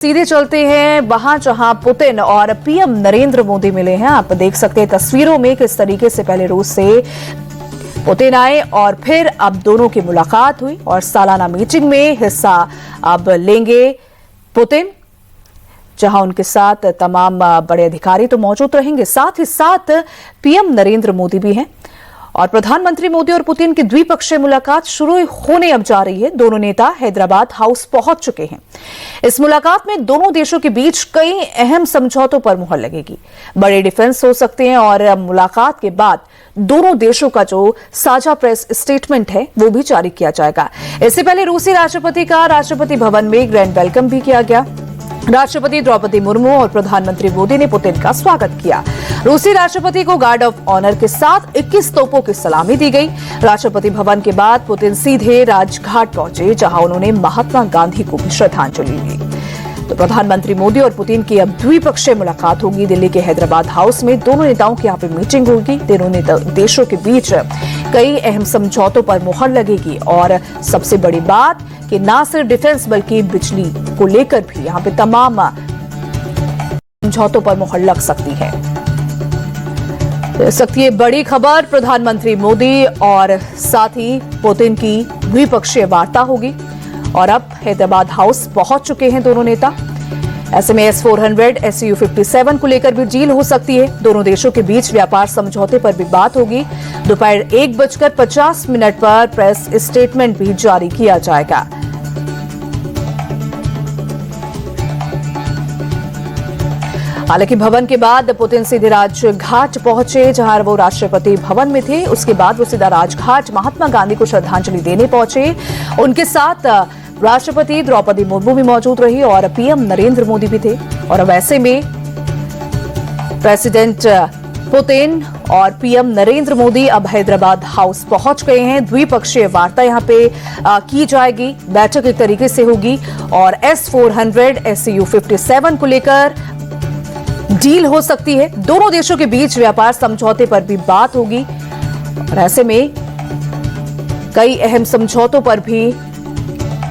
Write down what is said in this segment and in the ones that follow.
सीधे चलते हैं वहां जहां पुतिन और पीएम नरेंद्र मोदी मिले हैं। आप देख सकते हैं तस्वीरों में किस तरीके से पहले रूस से पुतिन आए और फिर अब दोनों की मुलाकात हुई और सालाना मीटिंग में हिस्सा अब लेंगे पुतिन, जहां उनके साथ तमाम बड़े अधिकारी तो मौजूद रहेंगे, साथ ही साथ पीएम नरेंद्र मोदी भी हैं और प्रधानमंत्री मोदी और पुतिन की द्विपक्षीय मुलाकात शुरू होने अब जा रही है। दोनों नेता हैदराबाद हाउस पहुंच चुके हैं। इस मुलाकात में दोनों देशों के बीच कई अहम समझौतों पर मुहर लगेगी। बड़े डिफेंस हो सकते हैं और मुलाकात के बाद दोनों देशों का जो साझा प्रेस स्टेटमेंट है वो भी जारी किया जाएगा। इससे पहले रूसी राष्ट्रपति का राष्ट्रपति भवन में ग्रैंड वेलकम भी किया गया। राष्ट्रपति द्रौपदी मुर्मू और प्रधानमंत्री मोदी ने पुतिन का स्वागत किया। रूसी राष्ट्रपति को गार्ड ऑफ ऑनर के साथ 21 तोपों की सलामी दी गई। राष्ट्रपति भवन के बाद पुतिन सीधे राजघाट पहुंचे, जहां उन्होंने महात्मा गांधी को भी श्रद्धांजलि दी। तो प्रधानमंत्री मोदी और पुतिन की अब द्विपक्षीय मुलाकात होगी। दिल्ली के हैदराबाद हाउस में दोनों नेताओं की यहाँ पे मीटिंग होगी। दोनों देशों के बीच कई अहम समझौतों पर मुहर लगेगी और सबसे बड़ी बात कि न सिर्फ डिफेंस बल्कि बिजली को लेकर भी यहाँ पे तमाम समझौतों पर मुहर लग सकती है। ये बड़ी खबर, प्रधानमंत्री मोदी और साथ ही पुतिन की द्विपक्षीय वार्ता होगी और अब हैदराबाद हाउस पहुंच चुके हैं दोनों नेता। ऐसे में S-400 SU-57 को लेकर भी डील हो सकती है। दोनों देशों के बीच व्यापार समझौते पर भी बात होगी। दोपहर 1:50 पर प्रेस स्टेटमेंट भी जारी किया जाएगा। हालांकि भवन के बाद पुतिन सीधे राजघाट पहुंचे, जहां वो राष्ट्रपति भवन में थे। उसके बाद वो सीधा राजघाट महात्मा गांधी को श्रद्धांजलि देने पहुंचे। उनके साथ राष्ट्रपति द्रौपदी मुर्मू भी मौजूद रही और पीएम नरेंद्र मोदी भी थे। और अब ऐसे में प्रेसिडेंट पुतिन और पीएम नरेंद्र मोदी अब हैदराबाद हाउस पहुंच गए हैं। द्विपक्षीय वार्ता यहां पे की जाएगी। बैठक एक तरीके से होगी और S-400 SU-57 को लेकर डील हो सकती है। दोनों देशों के बीच व्यापार समझौते पर भी बात होगी और ऐसे में कई अहम समझौतों पर भी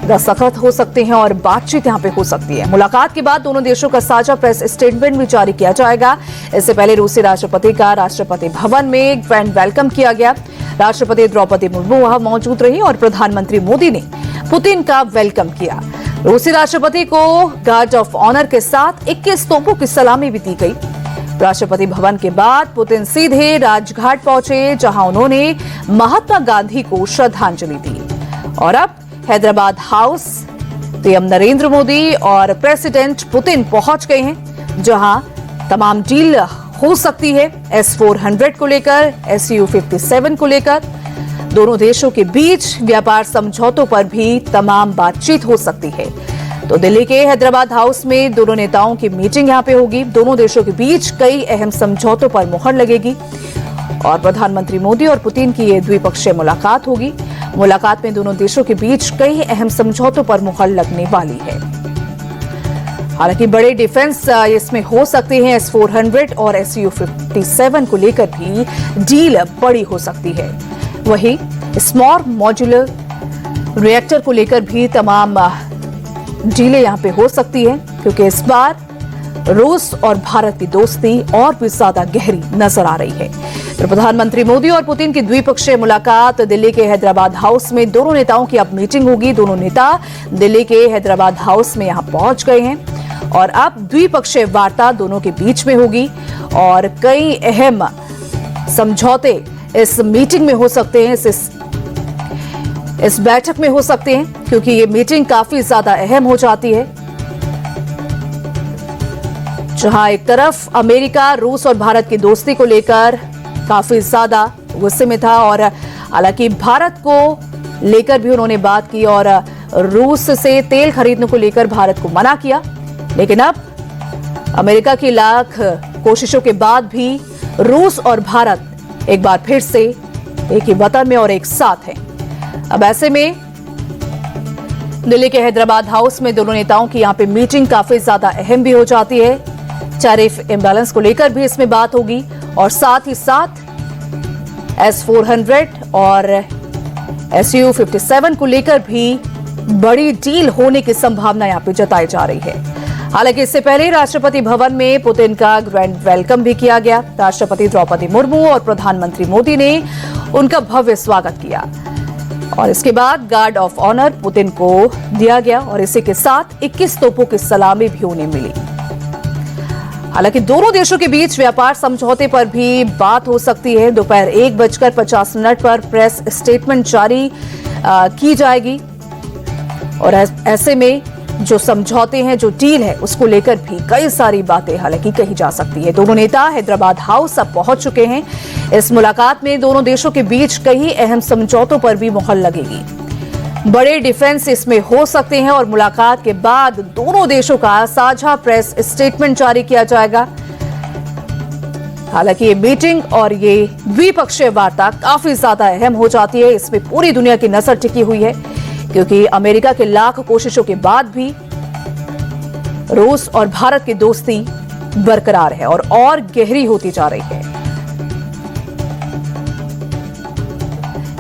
दस्तखत हो सकते हैं और बातचीत यहां पे हो सकती है। मुलाकात के बाद दोनों देशों का साझा प्रेस स्टेटमेंट भी जारी किया जाएगा। इससे पहले रूसी राष्ट्रपति का राष्ट्रपति भवन में ग्रैंड वेलकम किया गया। राष्ट्रपति द्रौपदी मुर्मू वहां मौजूद रही और प्रधानमंत्री मोदी ने पुतिन का वेलकम किया। रूसी राष्ट्रपति को गार्ड ऑफ ऑनर के साथ 21 तोपों की सलामी भी दी गई। राष्ट्रपति भवन के बाद पुतिन सीधे राजघाट पहुंचे, जहां उन्होंने महात्मा गांधी को श्रद्धांजलि दी। और अब हैदराबाद हाउस पीएम नरेंद्र मोदी और प्रेसिडेंट पुतिन पहुंच गए हैं, जहां तमाम डील हो सकती है। S-400 को लेकर, SU-57 को लेकर दोनों देशों के बीच व्यापार समझौतों पर भी तमाम बातचीत हो सकती है। तो दिल्ली के हैदराबाद हाउस में दोनों नेताओं की मीटिंग यहां पे होगी। दोनों देशों के बीच कई अहम समझौतों पर मुहर लगेगी और प्रधानमंत्री मोदी और पुतिन की ये द्विपक्षीय मुलाकात होगी। मुलाकात में दोनों देशों के बीच कई अहम समझौतों पर मुहर लगने वाली है। हालांकि बड़े डिफेंस इसमें हो सकते हैं। S-400 और SU-57 को लेकर भी डील बड़ी हो सकती है। वहीं स्मॉल मॉड्यूलर रिएक्टर को लेकर भी तमाम डीलें यहां पे हो सकती है, क्योंकि इस बार रूस और भारत की दोस्ती और भी ज्यादा गहरी नजर आ रही है। तो प्रधानमंत्री मोदी और पुतिन की द्विपक्षीय मुलाकात दिल्ली के हैदराबाद हाउस में दोनों नेताओं की अब मीटिंग होगी। दोनों नेता दिल्ली के हैदराबाद हाउस में यहां पहुंच गए हैं और अब द्विपक्षीय वार्ता दोनों के बीच में होगी और कई अहम समझौते इस मीटिंग में हो सकते हैं, इस बैठक में हो सकते हैं, क्योंकि ये मीटिंग काफी ज्यादा अहम हो जाती है। जहां एक तरफ अमेरिका रूस और भारत की दोस्ती को लेकर काफी ज्यादा गुस्से में था और हालांकि भारत को लेकर भी उन्होंने बात की और रूस से तेल खरीदने को लेकर भारत को मना किया। लेकिन अब अमेरिका की लाख कोशिशों के बाद भी रूस और भारत एक बार फिर से एक ही वतन में और एक साथ हैं। अब ऐसे में दिल्ली के हैदराबाद हाउस में दोनों नेताओं की यहां पे मीटिंग काफी ज्यादा अहम भी हो जाती है। टैरिफ इम्बैलेंस को लेकर भी इसमें बात होगी और साथ ही साथ S-400 और SU-57 को लेकर भी बड़ी डील होने की संभावना यहां पे जताई जा रही है। हालांकि इससे पहले राष्ट्रपति भवन में पुतिन का ग्रैंड वेलकम भी किया गया। राष्ट्रपति द्रौपदी मुर्मू और प्रधानमंत्री मोदी ने उनका भव्य स्वागत किया और इसके बाद गार्ड ऑफ ऑनर पुतिन को दिया गया और इसी के साथ 21 तोपों की सलामी भी उन्हें मिली। हालांकि दोनों देशों के बीच व्यापार समझौते पर भी बात हो सकती है। दोपहर 1:50 पर प्रेस स्टेटमेंट जारी की जाएगी और ऐसे में जो समझौते हैं, जो डील है, उसको लेकर भी कई सारी बातें हालांकि कही जा सकती है। दोनों नेता हैदराबाद हाउस अब पहुंच चुके हैं। इस मुलाकात में दोनों देशों के बीच कई अहम समझौतों पर भी मुहर लगेगी। बड़े डिफेंस इसमें हो सकते हैं और मुलाकात के बाद दोनों देशों का साझा प्रेस स्टेटमेंट जारी किया जाएगा। हालांकि ये मीटिंग और ये द्विपक्षीय वार्ता काफी ज्यादा अहम हो जाती है। इसमें पूरी दुनिया की नजर टिकी हुई है क्योंकि अमेरिका के लाख कोशिशों के बाद भी रूस और भारत की दोस्ती बरकरार है और गहरी होती जा रही है।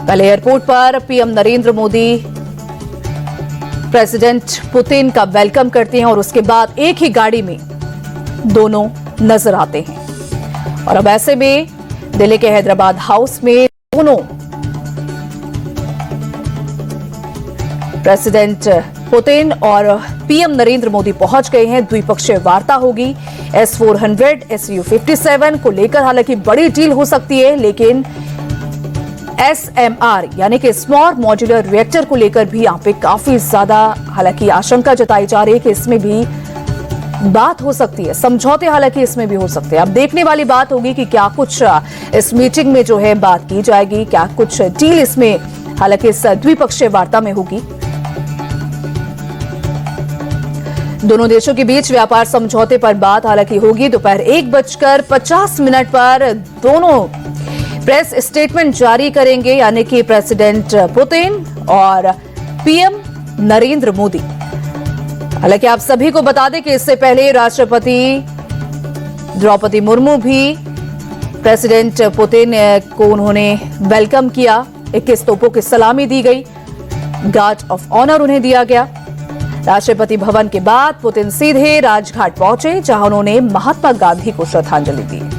कल एयरपोर्ट पर PM Narendra Modi president Putin का वेलकम करते हैं और उसके बाद एक ही गाड़ी में दोनों नजर आते हैं और अब ऐसे में दिल्ली के हैदराबाद हाउस में दोनों प्रेसिडेंट पुतिन और पीएम नरेंद्र मोदी पहुंच गए हैं। द्विपक्षीय वार्ता होगी। S-400 Su-57 को लेकर हालांकि बड़ी डील हो सकती है, लेकिन SMR यानी कि स्मॉल मॉड्यूलर रिएक्टर को लेकर भी यहां पे काफी ज्यादा हालांकि आशंका जताई जा रही है कि इसमें भी बात हो सकती है। समझौते हालांकि इसमें भी हो सकते हैं। अब देखने वाली बात होगी कि क्या कुछ इस मीटिंग में जो है बात की जाएगी, क्या कुछ डील इसमें हालांकि इस द्विपक्षीय वार्ता में होगी। दोनों देशों के बीच व्यापार समझौते पर बात हालांकि होगी। दोपहर 1:50 पर दोनों प्रेस स्टेटमेंट जारी करेंगे, यानी कि प्रेसिडेंट पुतिन और पीएम नरेंद्र मोदी। हालांकि आप सभी को बता दें कि इससे पहले राष्ट्रपति द्रौपदी मुर्मू भी प्रेसिडेंट पुतिन को उन्होंने वेलकम किया। 21 तोपों की सलामी दी गई, गार्ड ऑफ ऑनर उन्हें दिया गया। राष्ट्रपति भवन के बाद पुतिन सीधे राजघाट पहुंचे, जहां उन्होंने महात्मा गांधी को श्रद्धांजलि दी।